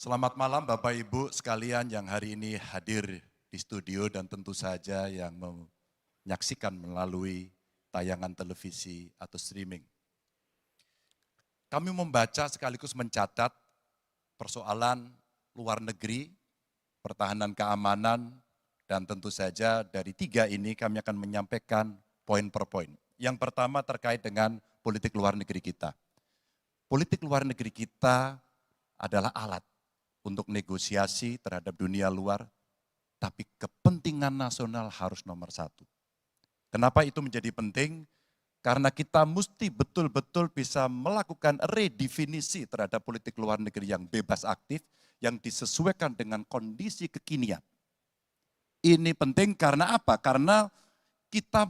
Selamat malam Bapak Ibu sekalian yang hari ini hadir di studio dan tentu saja yang menyaksikan melalui tayangan televisi atau streaming. Kami membaca sekaligus mencatat persoalan luar negeri, pertahanan keamanan, dan tentu saja dari tiga ini kami akan menyampaikan poin per poin. Yang pertama terkait dengan politik luar negeri kita. Politik luar negeri kita adalah alat untuk negosiasi terhadap dunia luar, tapi kepentingan nasional harus nomor satu. Kenapa itu menjadi penting? Karena kita mesti betul-betul bisa melakukan redefinisi terhadap politik luar negeri yang bebas aktif, yang disesuaikan dengan kondisi kekinian. Ini penting karena apa? Karena kita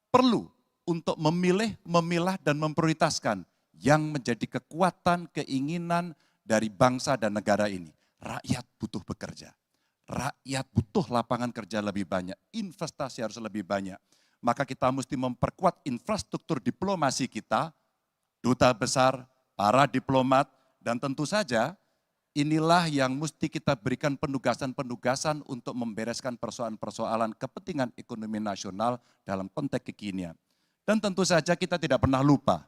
perlu untuk memilih, memilah, dan memprioritaskan yang menjadi kekuatan, keinginan dari bangsa dan negara ini. Rakyat butuh bekerja, rakyat butuh lapangan kerja lebih banyak, investasi harus lebih banyak. Maka kita mesti memperkuat infrastruktur diplomasi kita, duta besar, para diplomat, dan tentu saja inilah yang mesti kita berikan penugasan-penugasan untuk membereskan persoalan-persoalan kepentingan ekonomi nasional dalam konteks kekinian. Dan tentu saja kita tidak pernah lupa,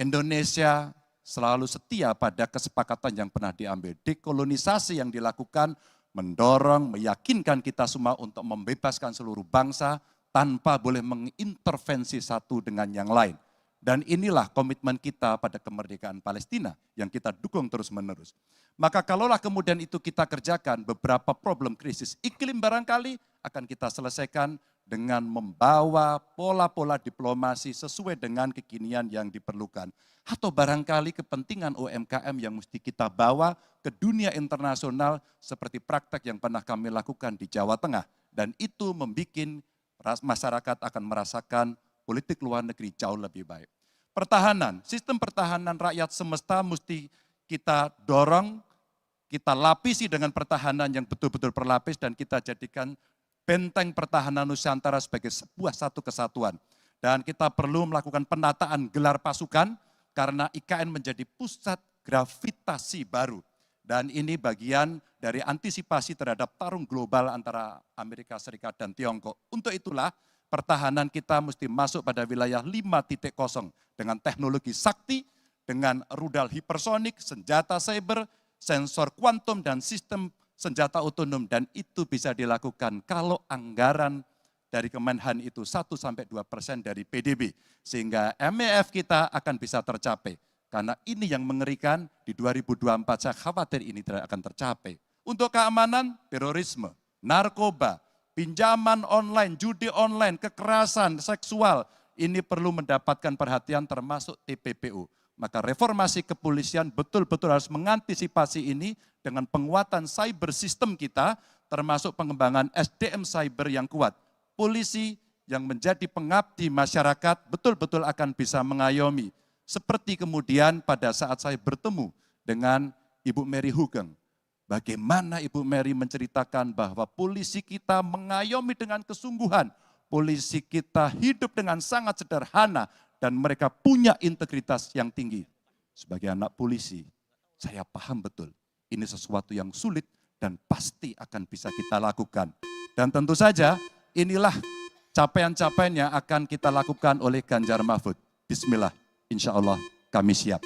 Indonesia selalu setia pada kesepakatan yang pernah diambil. Dekolonisasi yang dilakukan mendorong, meyakinkan kita semua untuk membebaskan seluruh bangsa tanpa boleh mengintervensi satu dengan yang lain. Dan inilah komitmen kita pada kemerdekaan Palestina yang kita dukung terus-menerus. Maka kalaulah kemudian itu kita kerjakan, beberapa problem krisis iklim barangkali akan kita selesaikan dengan membawa pola-pola diplomasi sesuai dengan kekinian yang diperlukan. Atau barangkali kepentingan UMKM yang mesti kita bawa ke dunia internasional seperti praktek yang pernah kami lakukan di Jawa Tengah. Dan itu membuat masyarakat akan merasakan politik luar negeri jauh lebih baik. Pertahanan, sistem pertahanan rakyat semesta mesti kita dorong, kita lapisi dengan pertahanan yang betul-betul berlapis dan kita jadikan benteng pertahanan Nusantara sebagai sebuah satu kesatuan. Dan kita perlu melakukan penataan gelar pasukan karena IKN menjadi pusat gravitasi baru. Dan ini bagian dari antisipasi terhadap tarung global antara Amerika Serikat dan Tiongkok. Untuk itulah pertahanan kita mesti masuk pada wilayah 5.0 dengan teknologi sakti, dengan rudal hipersonik, senjata cyber, sensor kuantum, dan sistem senjata otonom. Dan itu bisa dilakukan kalau anggaran dari Kemenhan itu 1-2% dari PDB. Sehingga MEF kita akan bisa tercapai. Karena ini yang mengerikan di 2024 saya khawatir ini tidak akan tercapai. Untuk keamanan, terorisme, narkoba, pinjaman online, judi online, kekerasan seksual, ini perlu mendapatkan perhatian termasuk TPPU. Maka reformasi kepolisian betul-betul harus mengantisipasi ini dengan penguatan cyber system kita, termasuk pengembangan SDM cyber yang kuat. Polisi yang menjadi pengabdi masyarakat betul-betul akan bisa mengayomi. Seperti kemudian pada saat saya bertemu dengan Ibu Mary Hugeng. Bagaimana Ibu Mary menceritakan bahwa polisi kita mengayomi dengan kesungguhan. Polisi kita hidup dengan sangat sederhana dan mereka punya integritas yang tinggi. Sebagai anak polisi, saya paham betul ini sesuatu yang sulit dan pasti akan bisa kita lakukan. Dan tentu saja inilah capaian-capaian yang akan kita lakukan oleh Ganjar Mahfud. Bismillah, insya Allah kami siap.